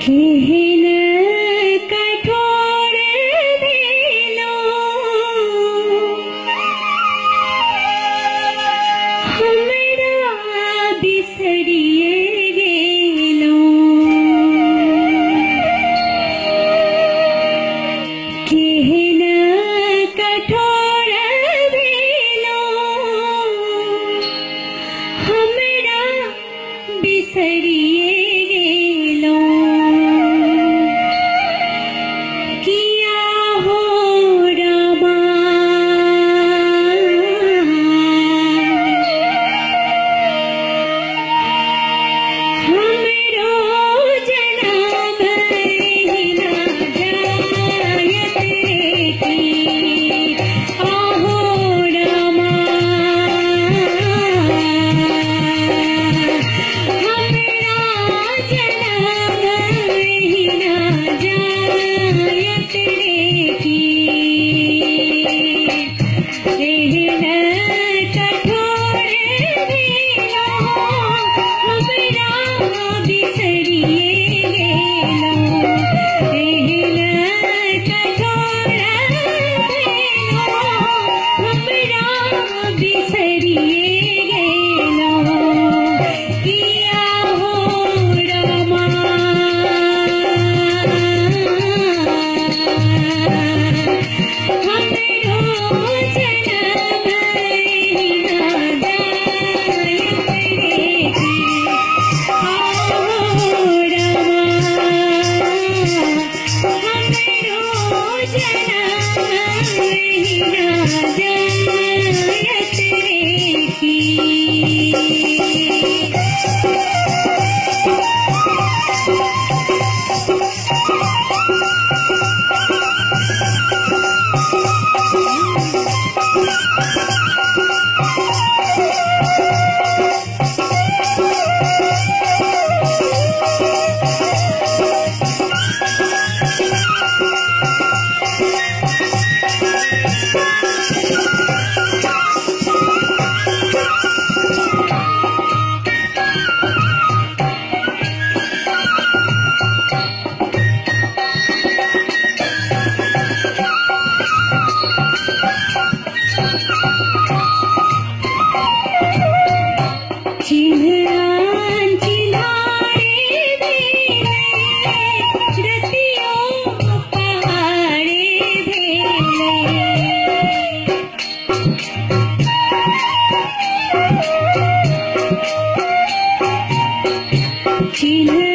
केहन कठोर भेलो हमरा बिसरिए गेलो। केहन कठोर भेलो हमरा बिसरिए गेलो। किया हो रामा हमरो जनम हिना जायत की। आहो रामा हमरा जनम हिना जायत की। केहन कठोर भेलो हमरा बिसरिए गेलो। केहन कठोर भेलो हमरा बिसरिए गेलो। किया हो रामा हमरो जनम हिना जायत की। आहो रामा हमरो जनम हिना जायत की। चिन्हान चिन्हारे भेले रतियो पहाड़े भेले। चिन्ह